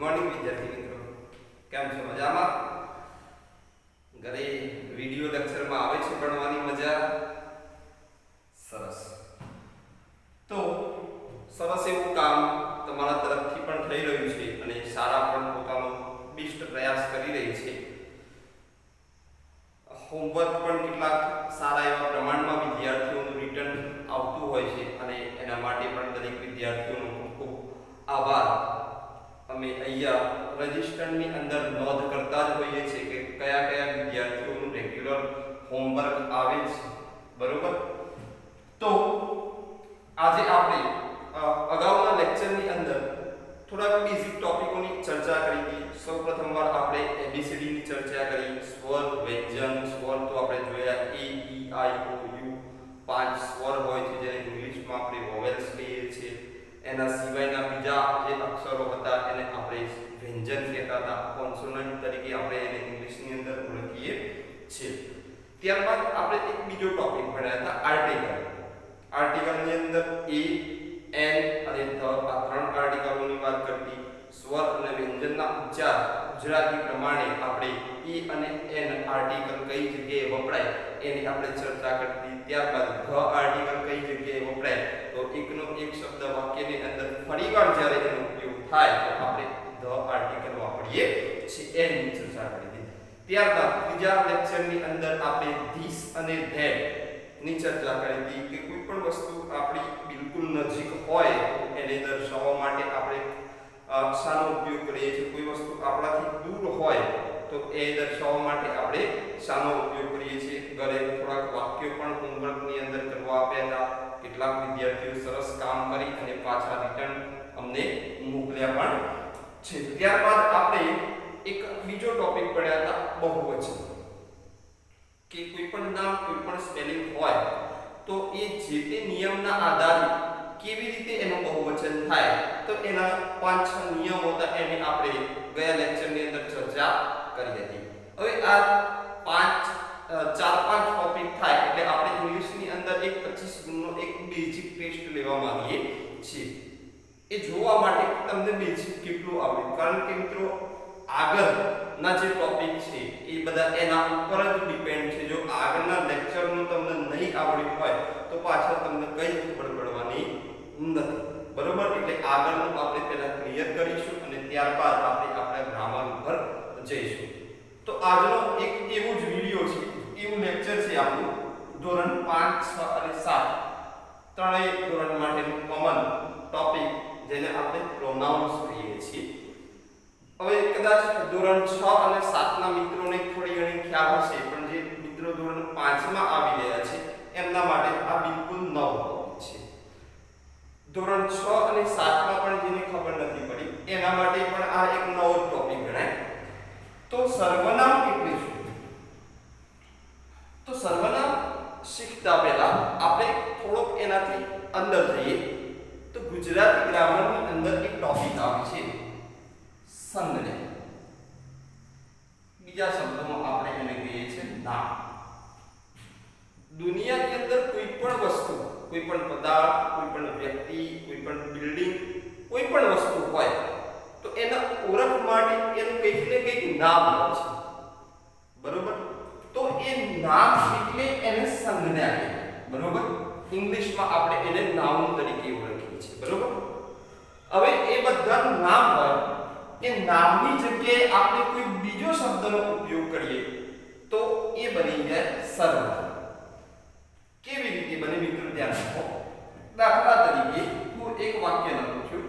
Morning વિદ્યાર્થી મિત્રો, કેમ છો? મજામાં? ઘરે વિડિયો લેક્ચરમાં આવે છે ભણવાની મજા? સરસ. તો સરસ એવું કામ તમારા તરફથી પણ થઈ રહ્યું છે અને શાળા પણ પોતાનો બેસ્ટ પ્રયાસ કરી રહી છે. હોમવર્ક પણ કેટલાક સારા એવા પ્રમાણમાં વિદ્યાર્થીઓનું રિટર્ન આવતું હોય છે અને એના માટે પણ દરેક વિદ્યાર્થીઓનો ખૂબ ખૂબ આભાર. અમે અહીંયા રજિસ્ટરની અંદર નોંધ કરતા જ હોઈએ છીએ કે કયા કયા વિદ્યાર્થીઓનું રેગ્યુલર હોમવર્ક આવે છે, બરોબર? તો આજે આપણે અગાઉના લેક્ચરની અંદર થોડાક બેઝિક ટોપિકોની ચર્ચા કરી હતી. સૌપ્રથમવાર આપણે ABCD ની ચર્ચા કરી, સ્વર, વ્યંજન. સ્વર તો આપણે જોયા A, E, I, O, U, 5 સ્વર હોય છે જેને ઇંગ્લિશમાં આપણે વોવેલ્સ કહીએ છીએ. એના સિવાયના બીજા જે અક્ષરો હતા એને આપણે વ્યંજન કહેતા હતા, કોન્સોનન્ટ તરીકે આપણે એને ઇંગ્લિશની અંદર ઓળખીએ છીએ. ત્યારબાદ આપણે એક બીજો ટોપિક ભણ્યા હતા, આર્ટિકલ. આર્ટિકલની અંદર A, N અને ધ આ ત્રણ આર્ટિકલોની વાત કરતી. સ્વર અને વ્યંજનના ઉચ્ચાર ગુજરાતી પ્રમાણે આપણે E અને N આર્ટિકલ કઈ જગ્યાએ વપરાય એની આપણે ચર્ચા કરતી. ત્યારબાદ ધ આર્ટિકલ કઈ જગ્યાએ વપરાય તો એકનો એક શબ્દ વાક્યની અંદર ફરીવાર જ્યારે એનો ઉપયોગ થાય તો આપણે ધ આર્ટિકલ વાપરીએ છીએ એની ચર્ચા કરી હતી. ત્યારબાદ બીજા લેક્ચરની અંદર આપણે ધીસ અને ધેટ ની ચર્ચા કરી હતી કે કોઈ પણ વસ્તુ આપણી બિલકુલ નજીક હોય તો એને દર્શાવવા માટે આપણે શાનો ઉપયોગ કરીએ છીએ. કોઈ વસ્તુ આપણાથી દૂર હોય તો એ દર્શાવવા માટે આપણે શાનો ઉપયોગ કરીએ છીએ. ઘરે થોડાક વાક્યો પણ હોમવર્કની અંદર કરવા આપ્યા હતા. કેટલાક વિદ્યાર્થીઓ સરસ કામ કરી અને પાછા રિટર્ન અમને મોકલ્યા પણ છે. ત્યારબાદ આપણે એક બીજો ટોપિક ભણ્યા હતા, બહુવચન. કે કોઈ પણ નામ, કોઈ પણ સ્પેલિંગ હોય તો એ જે તે નિયમના આધારે કેવી રીતે એનું બહુવચન થાય તો એના 5-6 નિયમો હતા એની આપણે ગયા લેક્ચરની અંદર ચર્ચા કરી હતી. હવે આ 4-5 ટોપિક થાય એટલે આપણે ઇંગ્લિશની અંદર એક 25 ગુણનો એક બેઝિક ટેસ્ટ લેવા માંગીએ છીએ. એ જોવા માટે તમને બેઝિક કેટલું આવડે, કારણ કે મિત્રો આગળના જે ટોપિક છે એ બધા એના ઉપર જ ડિપેન્ડ છે. જો આગળના લેક્ચરનું તમને નહીં આવડ્યું હોય તો પાછળ તમને કઈ ખબર પડવાની નથી, બરોબર? એટલે આગળનું આપણે પહેલા ક્લિયર કરીશું અને ત્યારબાદ આપણે આપણા ગ્રામર ઉપર જઈશું. તો આજનો એક એવું જ વિડિયો છે, એવું લેક્ચર છે આપણું ધોરણ 5, 6 અને 7 ત્રણેય ધોરણ માટેનું કોમન ટોપિક જેને આપણે પ્રોનાઉન્સ કહીએ છીએ. હવે કદાચ ધોરણ 6 અને 7 ના મિત્રોને થોડી ઘણી ખ્યાલ હશે, પણ જે મિત્રો ધોરણ 5 માં આવી રહ્યા છે એમના માટે આ બિલકુલ નવો ટોપિક છે. ધોરણ 6 અને 7 માં પણ જેને ખબર નથી પડી એના માટે પણ આ એક નવો ટોપિક ગણાય. તો સર્વનામ એટલે શું? તો સર્વનામ શીખતા પહેલા આપણે થોડોક એનાથી અંદર જઈએ તો ગુજરાતી ગ્રામરની અંદર એક ટોપિક આવે છે સંજ્ઞા. બીજા શબ્દોમાં આપણે એને કહીએ છીએ નામ. દુનિયાની અંદર કોઈ પણ વસ્તુ, કોઈ પણ પદાર્થ, કોઈ પણ વ્યક્તિ, કોઈ પણ બિલ્ડિંગ, કોઈ પણ વસ્તુ હોય તો એના ઓળખ માટે એનું કંઈક ને કંઈક નામ હોય છે, બરોબર? તો એ નામ એટલે એને સંજ્ઞા કહેવાય, બરોબર? ઇંગ્લિશમાં આપણે એને નાઉન તરીકે ઓળખીએ છીએ, બરોબર? હવે એ બધાનું નામ હોય એ નામની જગ્યાએ આપણે કોઈ બીજો શબ્દનો ઉપયોગ કરીએ તો એ બની જાય સર્વનામ. કેવી રીતે બને મિત્રો ધ્યાન આપો. દાખલા તરીકે હું એક વાક્ય લખું છું,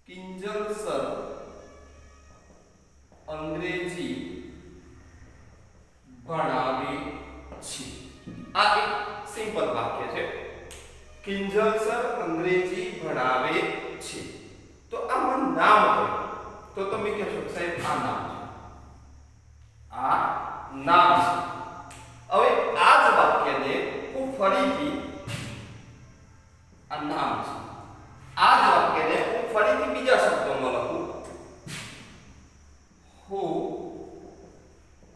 કિંજલ સર અંગ્રેજી ભણાવે છે. આ એક સિમ્પલ વાક્ય છે, કિંજલ સર અંગ્રેજી ભણાવે છે. તો આમાં નામ હોય તો તમે કહેશો સાહેબ આ નામ છે, આ નામ છે. હવે આ જ વાક્યને હું ફરીથી આ નામ છે, આ જ વાક્યને હું ફરીથી બીજા શબ્દોમાં લખું, હું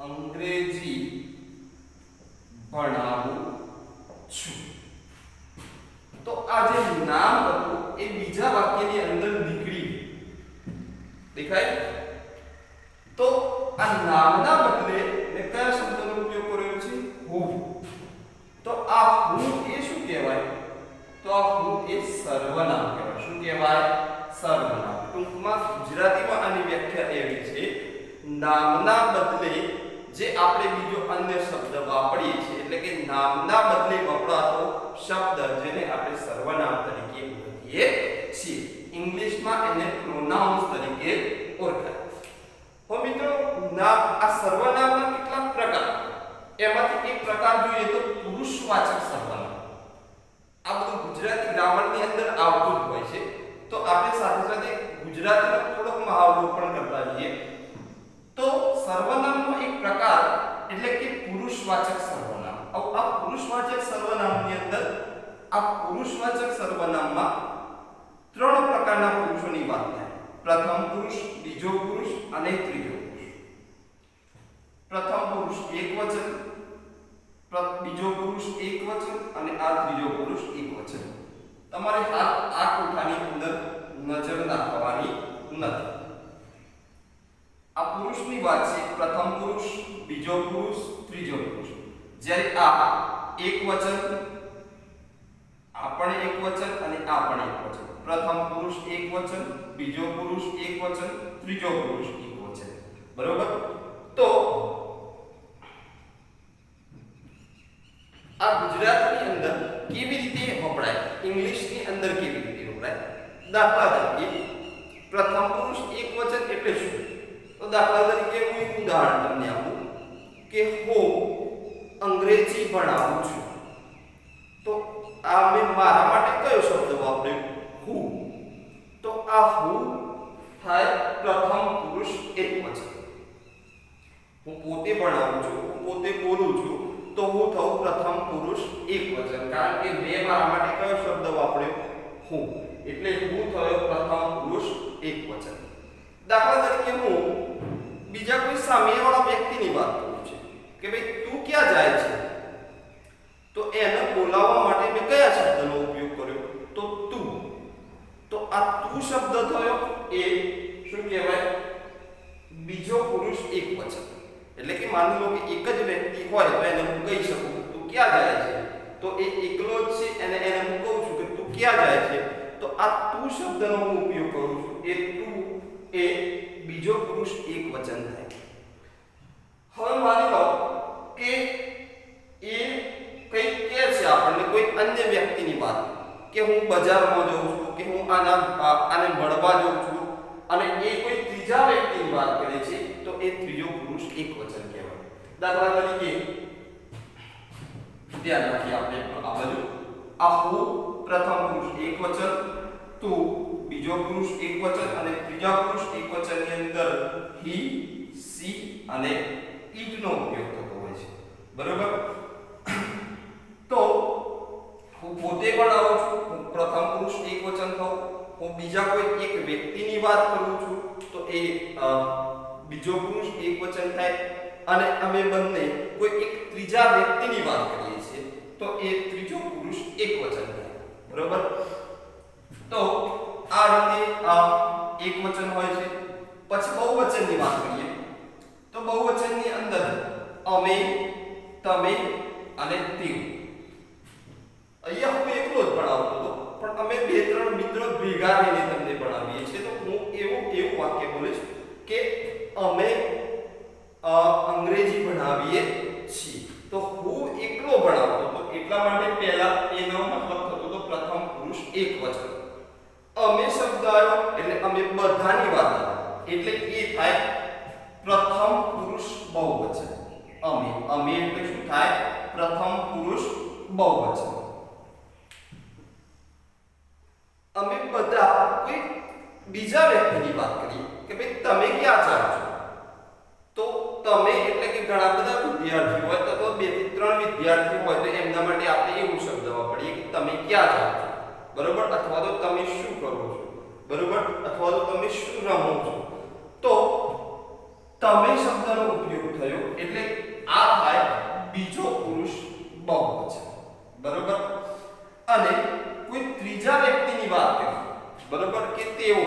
અંગ્રેજી ભણાવું છું. તો આ જે નામ હતું એ બીજા વાક્યની અંદર નીકળી દેખાય? તો આ નામના બદલે મેં કયા શબ્દનો ઉપયોગ કર્યો છે? હુ. તો આ હુ એ શું કહેવાય? તો આ હુ એ સર્વનામ કહેવાય. શું કહેવાય? સર્વનામ. ટૂંકમાં ગુજરાતીમાં આની વ્યાખ્યા એવી છે, નામના બદલે જે આપણે બીજો અન્ય શબ્દ વાપરીએ છીએ, એટલે કે નામના બદલે વપરાતો શબ્દ જેને આપણે સર્વનામ તરીકે ઓળખીએ છીએ. ઇંગ્લિશમાં એને પ્રોનાઉન્સ તરીકે ઓળખાય. તો મિત્રો, નામ આ સર્વનામના કેટલાક પ્રકાર, એમાંથી એક પ્રકાર જોઈએ તો પુરુષવાચક સર્વનામ. આ બધું ગુજરાતી ગ્રામરની અંદર આવતું જ હોય છે, તો આપણે સાથે સાથે ગુજરાતીનો થોડોક મહાવરો પણ કરતા જઈએ. તો સર્વનામનો એક પ્રકાર એટલે કે પુરુષવાચક સર્વનામ. આ પુરુષવાચક સર્વનામની અંદર આ પુરુષવાચક સર્વનામમાં ત્રણ પ્રકારના પુરુષોની વાત થાય. પ્રથમ પુરુષ, બીજો પુરુષ અને ત્રીજો પુરુષ. પ્રથમ પુરુષ એકવચન, બીજો પુરુષ એકવચન અને આ ત્રીજો પુરુષ એકવચન. તમારે આ કોઠાની અંદર નજર નાખવાની નથી. આ પુરુષની વાત છે. પ્રથમ પુરુષ, બીજો પુરુષ, ત્રીજો પુરુષ. જ્યારે આ એકવચન, આ પણ એકવચન અને આ પણ એકવચન. પ્રથમ પુરુષ એકવચન, બીજો પુરુષ એકવચન, ત્રીજો પુરુષ એકવચન. બરોબર? તો આ ગુજરાતીની અંદર કેવી રીતે વપરાય, ઇંગ્લિશની અંદર કેવી રીતે વપરાય? દાખલા તરીકે પ્રથમ પુરુષ એકવચન એટલે શું? તો દાખલા તરીકે હું એક ઉદાહરણ તમને આપું કે હું અંગ્રેજી ભણાવું છું. તો આ મેં મારા માટે કયો શબ્દ વાપર્યો? હુ. તો આ હુ થાય પ્રથમ પુરુષ એકવચન. હું પોતે ભણાવું છું, હું પોતે બોલું છું, તો હું થઉં પ્રથમ પુરુષ એકવચન, કારણ કે મેં મારા માટે કયો શબ્દ વાપર્યો? હું. એટલે હું થયો પ્રથમ પુરુષ એકવચન. દાખલા તરીકે હું બીજા કોઈ સામેવાળા વ્યક્તિની વાત કરું છું કે ભાઈ તું ક્યાં જાય છે, તો એને બોલાવવા માટે મેં કયા શબ્દનો ઉપયોગ કર્યો? તો તું. તો આ તું શબ્દ થયો એ શું કહેવાય? બીજો પુરુષ એકવચન. એટલે કે માની લો કે એક જ વ્યક્તિ હોય તો એને હું કહી શકું તું ક્યાં જાય છે, તો એ એકલો જ છે અને એને હું કહું છું કે તું ક્યાં જાય છે, તો આ તું શબ્દનો હું ઉપયોગ કરું છું. એ તું એ બીજો પુરુષ એકવચન થાય. હવે માની લો કે એ કંઈક કહે છે આપણને, કોઈ અન્ય વ્યક્તિની વાત, કે હું બજારમાં જઉં છું, કે હું આને મળવા જાઉં છું, અને એ કોઈ ત્રીજા વ્યક્તિની વાત કરે છે, તો એ ત્રીજો પુરુષ એકવચન કહેવાય. દાખલા તરીકે ધ્યાન રાખીએ આપણે આ બાજુ. આ હું પ્રથમ પુરુષ એકવચન, તું બીજો પુરુષ એકવચન અને ત્રીજા પુરુષ એકવચનની અંદર હી, સી અને ઈટ નો ઉપયોગ થતો હોય છે. બરોબર? તો હું પોતે પણ આવું છું, હું પ્રથમ પુરુષ એકવચન થઉં. હું બીજા કોઈ એક વ્યક્તિની વાત કરું છું, તો એ બીજો પુરુષ એકવચન થાય. અને અમે બંને કોઈ એક ત્રીજા વ્યક્તિની વાત કરીએ છીએ, તો એ ત્રીજો પુરુષ એકવચન થાય. બરોબર? તો આ રીતે એકવચન હોય છે. પછી બહુવચનની વાત કરીએ તો બહુવચનની અંદર અમે, તમે અને તેઓ. અહીંયા હું એકલો જ ભણાવતો હતો, પણ અમે બે ત્રણ મિત્રો ભેગા રહીને તમને ભણાવીએ છીએ. તો હું એવું વાક્ય બોલીશ કે અમે અંગ્રેજી ભણાવીએ છીએ. તો હું એકલો ભણાવતો હતો એટલા માટે પહેલા એનો મતલબ થતો હતો પ્રથમ પુરુષ એકવચન. અમે શબ્દ આવ્યો એટલે અમે બધાની વાત આવે, એટલે એ થાય પ્રથમ પુરુષ બહુવચન. અમે એટલે શું થાય? પ્રથમ પુરુષ બહુવચન. અમે બધા કોઈ બીજા વ્યક્તિની વાત કરીએ કે ભાઈ તમે ક્યાં જાઓ છો, તો તમે એટલે કે ઘણા બધા વિદ્યાર્થીઓ હોય, તો 2 થી 3 વિદ્યાર્થીઓ હોય, તો એમના માટે આપણે એવું શબ્દ વાપરીએ કે તમે ક્યાં જાઓ છો. બરોબર? અથવા તો તમે શું કરો છો. બરોબર? અથવા તો તમે શું રમો છો. તો તમે શબ્દનો ઉપયોગ થયો એટલે આ થાય બીજો પુરુષ બહુવચન. બરોબર? અને કોઈ ત્રીજા વ્યક્તિની વાત કરીએ, બરોબર, કે તેઓ,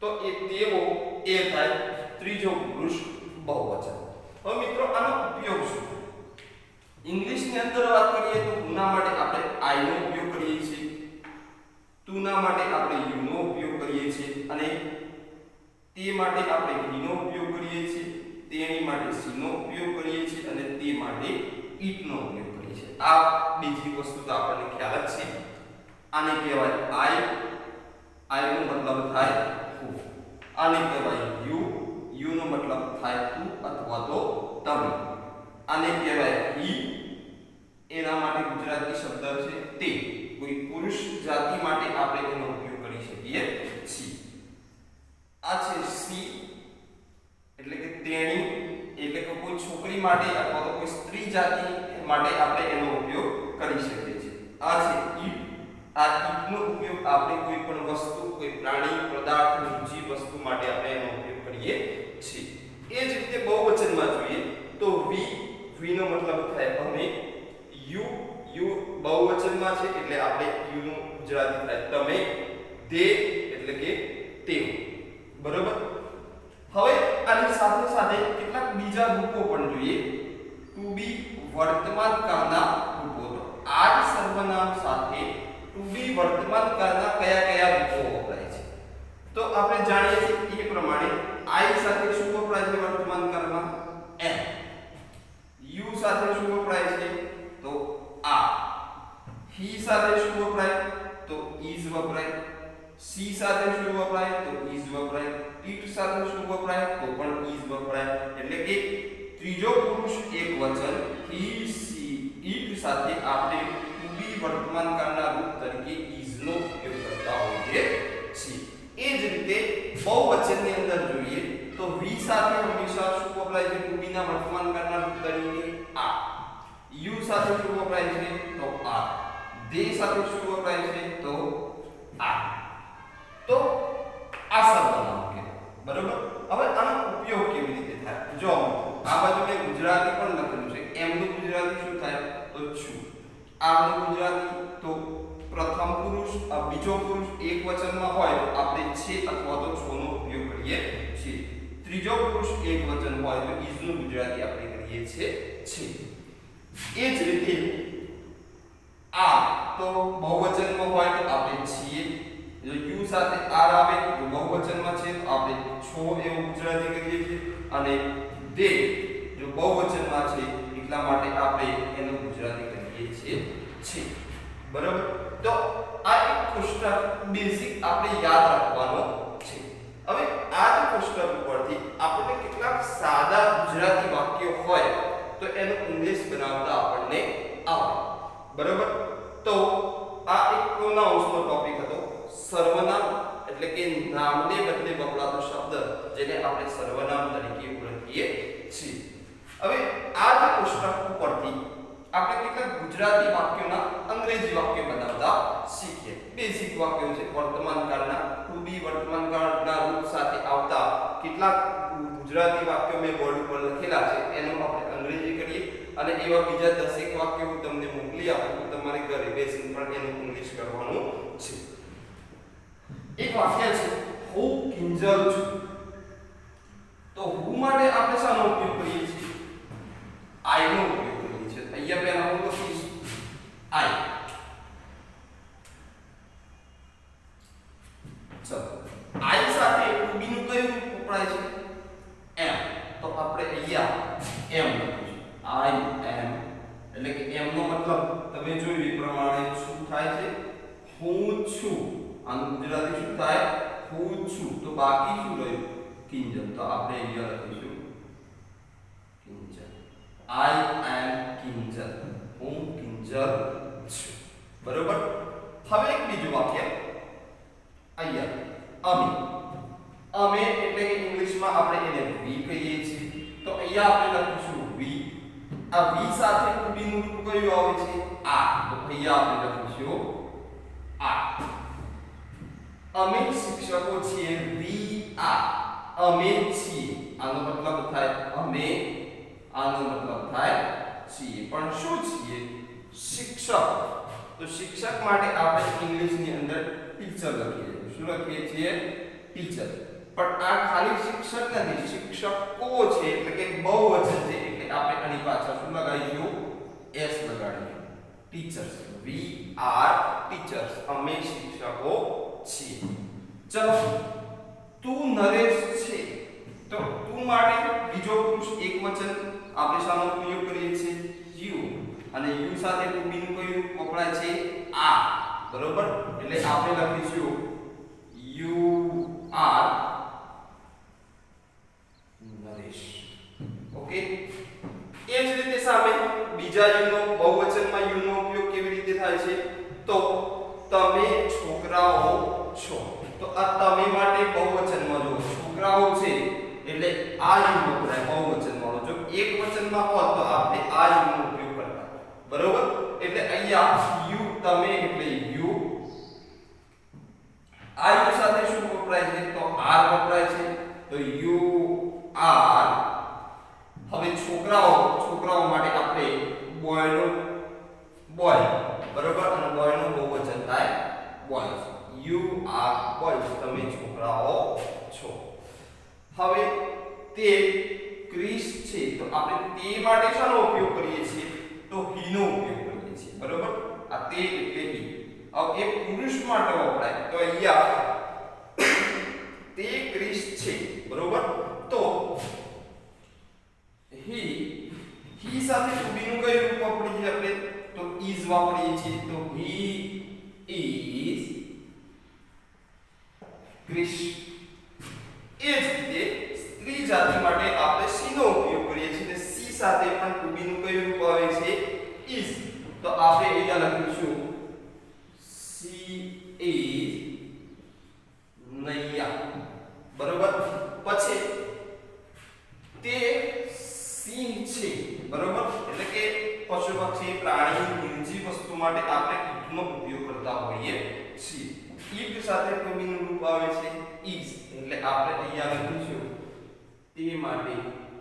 તો એ તેઓ એ થાય ત્રીજો પુરુષ બહુવચન. હવે મિત્રો આનો ઉપયોગ શું? ઇંગ્લિશની અંદર વાત કરીએ તો હુના માટે આપણે આઈ નો ઉપયોગ કરીએ છીએ, તુના માટે આપણે યુ નો ઉપયોગ કરીએ છીએ, અને તે માટે આપણે હી નો ઉપયોગ કરીએ છીએ, તેણી માટે સી નો ઉપયોગ કરીએ છીએ, અને તે માટે ઈટ નો ઉપયોગ કરીએ છીએ. આ બીજી વસ્તુ તો આપણને ખ્યાલ જ છે. આને કહેવાય આઈ નો મતલબ થાય હું, આને કહેવાય યુ નો મતલબ થાય તું અથવા તો તમે, આને કહેવાય હી, એના માટે ગુજરાતી શબ્દ છે તે. કોઈ પુરુષ જાતિ માટે આપણે એનો ઉપયોગ કરી શકીએ છીએ. આ છે સી એટલે કે તેણી, એટલે કે કોઈ છોકરી માટે અથવા તો કોઈ સ્ત્રી જાતિ માટે આપણે એનો ઉપયોગ કરી શકીએ છીએ. આ છે ઈટ. આ ઈટનો ઉપયોગ આપણે કોઈ પણ વસ્તુ, કોઈ પ્રાણી, પદાર્થ, બીજી વસ્તુ માટે આપણે એનો ઉપયોગ કરીએ છીએ. એ જ રીતે બહુવચનમાં જોઈએ તો વી નો મતલબ થાય અમે, યુ બહુવચનમાં છે એટલે આપણે યુ નું ગુજરાતી થાય તમે, તે એટલે કે તેઓ. બરોબર. હવે આની સાથે સાથે કેટલાક બીજા રૂપો પણ જોઈએ. ટુ બી વર્તમાન કાળના રૂપો. તો આ જ સર્વનામ સાથે ટુ બી વર્તમાન કાળના કયા કયા રૂપો વપરાય છે? તો આપણે જાણીએ છીએ એ પ્રમાણે આઈ સાથે શું વપરાય છે વર્તમાન કાળમાં? એમ. યુ સાથે શું વપરાય છે? તો આ. હી સાથે શું વપરાય? તો ઇઝ વપરાય. સી સાથે શું વપરાય? તો ઇઝ વપરાય. ઈટ સાથે શું વપરાય? તો પણ ઇઝ વપરાય. એટલે કે ત્રીજો પુરુષ એકવચન હી, સી, ઈટ સાથે આપણે ટુ બી વર્તમાન કાળના રૂપ તરીકે ઇઝ નો ઉપયોગ કરતા હોઈએ છીએ. એ જ રીતે બહુવચનની અંદર જોઈએ તો વી સાથે હંમેશા શું વપરાય છે ટુ બી ના વર્તમાન કાળના રૂપ તરીકે? આ. યુ સાથે શું વપરાય છે? તો આ. દે સાથે શું વપરાય છે? તો આ. તો આ સર્વનામ કહેવાય. બરોબર. હવે આનો ઉપયોગ કેવી રીતે થાય? જો આ બાજુ મેં ગુજરાતી પણ લખેલું છે. એમ નું ગુજરાતી શું થાય? તો છું. આ નું ગુજરાતી તો પ્રથમ પુરુષ, બીજો પુરુષ એકવચનમાં હોય તો આપણે છે અથવા તો છો નો ઉપયોગ કરીએ છીએ. ત્રીજો પુરુષ એકવચન હોય તો ઇઝ નું ગુજરાતી આપણે કરીએ છીએ છે. એ જ રીતે આ તો બહુવચનમાં હોય તો આપણે છીએ. જો યુ સાથે આર આવે તો બહુવચનમાં છે તો આપણે છો એવું ગુજરાતી કરીએ છીએ, અને દે જો બહુવચનમાં છે એટલા માટે આપણે એનું ગુજરાતી કરીએ છીએ છે. બરાબર. તો આ એક કોષ્ટક બેઝિક આપણે યાદ રાખવાનો છે. હવે આ જ કોષ્ટક ઉપરથી આપણે કેટલાક સાદા ગુજરાતી વાક્યો હોય તો એનું ઇંગ્લિશ બનાવતા આપણને આવે. બરાબર. તો આ એક પ્રોનાઉન્સનો ટોપિક હતો. સર્વનામ એટલે કે નામને બદલે વપરાતો શબ્દ જેને આપણે સર્વનામ તરીકે ઓળખીએ છીએ. હવે આ જ કોષ્ટક ઉપરથી આપણે કેટલાક ગુજરાતી વાક્યોના અંગ્રેજી વાક્ય બનાવતા શીખીએ. બેઝિક વાક્યો છે વર્તમાન કાળના, ટુ બી વર્તમાન કાળના રૂપ સાથે આવતા કેટલાક ગુજરાતી વાક્યો મેં બોર્ડ ઉપર લખેલા છે એનું આપણે અંગ્રેજી કરીએ, અને એવા બીજા 10 વાક્યો હું તમને મોકલી આપું. તમારે ઘરે બેસીને પણ એનું ઇંગ્લિશ કરવાનું છે. એક વાક્ય છે હું કિંજલ છું. તો હું માટે આપણે શાનો ઉપયોગ કરીએ છીએ? આઈ નો ઉપયોગ કરીએ છીએ. અહીંયા પહેલા હું લખીશ આઈ. ચલો આઈ સાથે ટુ બી નું કયું રૂપ વપરાય છે? એમ. તો આપણે અહીંયા એમ લખીશું. આઈ એમ એટલે કે એમ નો મતલબ તમે જોયું એ પ્રમાણે શું થાય છે? હું છું. આનું ગુજરાતી શું થાય? હું છું. તો બાકી શું રહ્યું? કિંજલ. તો આપણે અહીંયા લખીશું કિંજલ. આઈ એમ કિંજલ. હું કિંજલ છું. બરોબર. હવે એક બીજું વાક્ય અહીંયા અમે. અમે એટલે કે ઇંગ્લિશમાં આપણે એને વી કહીએ છીએ. તો અહીંયા આપણે લખીશું વી. આ વી સાથે ટુ બી નું રૂપ કયું આવે છે? આ. તો અહીંયા આપણે લખીશું આ. અમે શિક્ષકો છીએ. We are. અમે છીએ. આનો મતલબ થાય અમે. આનો મતલબ થાય છીએ. પણ શું છીએ? શિક્ષક. તો શિક્ષક માટે આપણે ઇંગ્લિશની અંદર ટીચર લખીએ છીએ. શું લખીએ છીએ? ટીચર, પણ આ ખાલી શિક્ષક નથી, શિક્ષકો છે એટલે કે બહુવચન છે એટલે આપણે આની પાછળ શું લગાડીશું? એસ લગાડીશું. ટીચર્સ, વી આર ટીચર્સ, અમે શિક્ષકો છીએ. ચલો, તું નરેશ છે, તો તું માટે બીજો પુરુષ એકવચન આપણે શાનો ઉપયોગ કરીએ છીએ? યુ. અને યુ સાથે ટુ બી નું કયું વપરાય છે? આ. બરોબર, એટલે આપણે લખીશું યુ આર નરેશ. ઓકે, એ જ રીતે સામે બીજા યુ નો બહુવચનમાં યુ નો ઉપયોગ કેવી રીતે થાય છે? તો તમે છોકરાઓ છો, તો આ તમે માટે બહુવચનમાં જો છોકરાઓ છે એટલે આ યુ વપરાય બહુવચનમાં. જો એકવચનમાં હોત તો આપણે આ યુ નો ઉપયોગ કરતા. બરોબર, એટલે અહીંયા યુ તમે એટલે યુ. આ યુ સાથે શું વપરાય છે? તો આર વપરાય છે, તો યુ આર. હવે છોકરાઓ માટે આપણે બોય નો બોય. બરોબર, અને બોય નું બહુવચન થાય બોયઝ. યુ આર બોયઝ, તમે છોકરાઓ છો. હવે તે ક્રિસ છે, તો આપણે તે માટે શાનો ઉપયોગ કરીએ છીએ? તો હી નો ઉપયોગ કરીએ છીએ. બરોબર, આ તે એટલે હી. હવે એ પુરુષ માટે વપરાય, તો અહીંયા તે ક્રિસ છે. બરોબર, તો હી સાથે ટુ બી નું કયું રૂપ વાપરીએ છીએ આપણે? તો ઇઝ વાપરીએ છીએ. તો હી ઇઝ ક્રિસ. એ જ રીતે સ્ત્રી જાતિ માટે આપણે સી નો ઉપયોગ કરીએ છીએ, અને સી સાથે પણ ટુ બી નું કયું રૂપ આવે છે? ઇઝ. તો આપણે અહીંયા લખીશું સી ઇઝ નૈયા. બરોબર, પછી તે સિંહ છે. બરોબર, એટલે કે પશુ પક્ષી પ્રાણી નિર્જીવ વસ્તુ માટે આપણે ઈટ નો ઉપયોગ કરતા હોઈએ છીએ. ઈટ સાથે ટુ બી નું રૂપ આવે છે ઇઝ, એટલે આપણે અહીંયા લખીશું તે માટે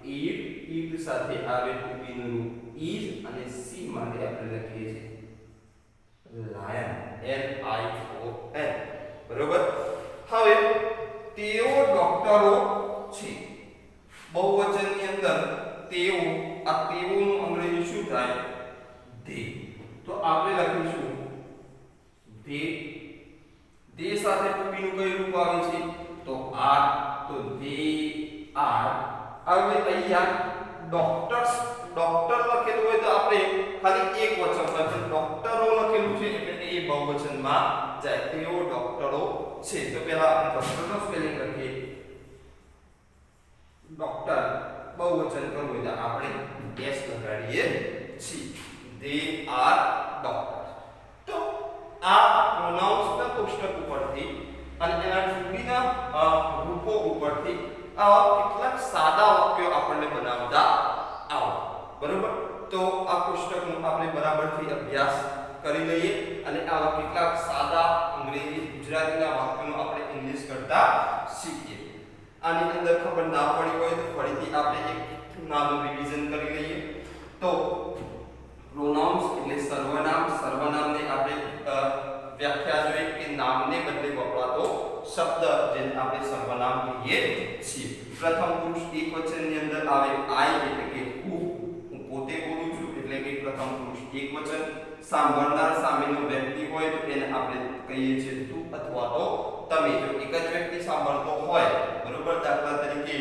ઈટ સાથે આવે ટુ બી નું રૂપ ઇઝ, અને સી માટે આપણે લખીએ છીએ lion, L I O N. બરોબર, હવે તેઓ ડોક્ટરો છે. બહુવચનની અંદર તેઓ, આ તેઓનું અંગ્રેજી શું થાય? ધે. તો આપણે લખીશું ધે. ધે સાથે ટુ બી નું કયું રૂપ આવે છે? તો આર, તો ધે આર. હવે અહીંયા ડોક્ટર લખેલું હોય તો આપણે ખાલી એક વચન લખીએ, ડોક્ટરો લખેલું છે એટલે એ બહુવચનમાં જાય. તેઓ ડોક્ટરો છે, તો પહેલા આપણે ડોક્ટરનો સ્પેલિંગ લખીએ. ડોક્ટર બહુવચન કરવું હોય તો આપણે એસ લગાડીએ છીએ. they are doctors. તો આ પ્રોનાઉન્સના કોષ્ટક ઉપરથી અને એના ટુબીના રૂપો ઉપરથી આવા કેટલાક સાદા વાક્યો આપણને બનાવતા આવડે. બરોબર, તો આ કોષ્ટકનો આપણે બરાબરથી અભ્યાસ કરી લઈએ અને આવા કેટલાક સાદા અંગ્રેજી ગુજરાતીના વાક્યોનો આપણે ઇંગ્લિશ કરતા શીખીએ. આની અંદર ખબર ના પડી હોય તો ફરીથી આપણે એક નાનું રિવિઝન કરી લઈએ. તો પ્રોનાઉન્સ એટલે સર્વનામને આપણે વ્યાખ્યા જોઈએ કે નામને બદલે વપરાતો શબ્દ જેને આપણે સર્વનામ કહીએ છીએ. પ્રથમ પુરુષ એકવચનની અંદર આવે આઈ એટલે કે હું પોતે બોલું છું એટલે કે પ્રથમ પુરુષ એકવચન. સાંભળનાર સામેનો વ્યક્તિ હોય તો એને આપણે કહીએ છીએ તું અથવા તો તમે. જો એક જ વ્યક્તિ સાંભળતો હોય, બરોબર, દાખલા તરીકે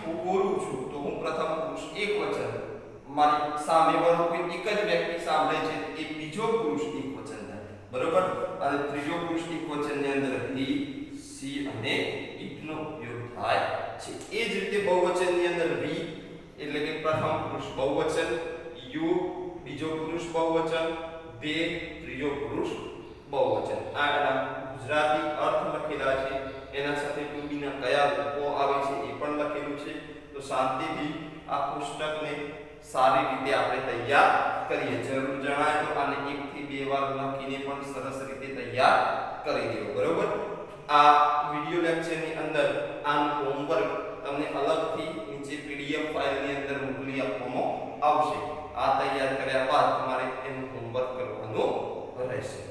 હું બોલું છું તો હું પ્રથમ પુરુષ એકવચન, મારી સામે વાળો કોઈ એક જ વ્યક્તિ સાંભળે છે એ બીજો પુરુષ એકવચન થાય. બરોબર, અને ત્રીજો પુરુષ એકવચનની અંદર હી, સી અને ઇટ નો ઉપયોગ થાય છે. એ જ રીતે બહુવચનની અંદર વી એટલે કે પ્રથમ પુરુષ બહુવચન, યુ બીજો પુરુષ બહુવચન, they ત્રીજો પુરુષ બહુવચન. આ એના ગુજરાતી અર્થ લખેલા છે. એના સાથે ટુ બી ના કયા રૂપો આવે છે એ પણ લખેલું છે. તો શાંતિથી આ પુસ્તકને સારી રીતે આપણે તૈયાર કરીએ. જરૂર જણાય તો આને 1 થી 2 વાર લખીને પણ સરસ રીતે તૈયાર કરી દેવો. બરોબર, આ વિડિયો લેક્ચરની અંદર આનું હોમવર્ક તમને અલગથી નીચે પીડીએફ ફાઇલની અંદર મોકલી આપવામાં આવશે. આ તૈયાર કર્યા બાદ તમારે એનું હોમવર્ક કરવાનું રહેશે.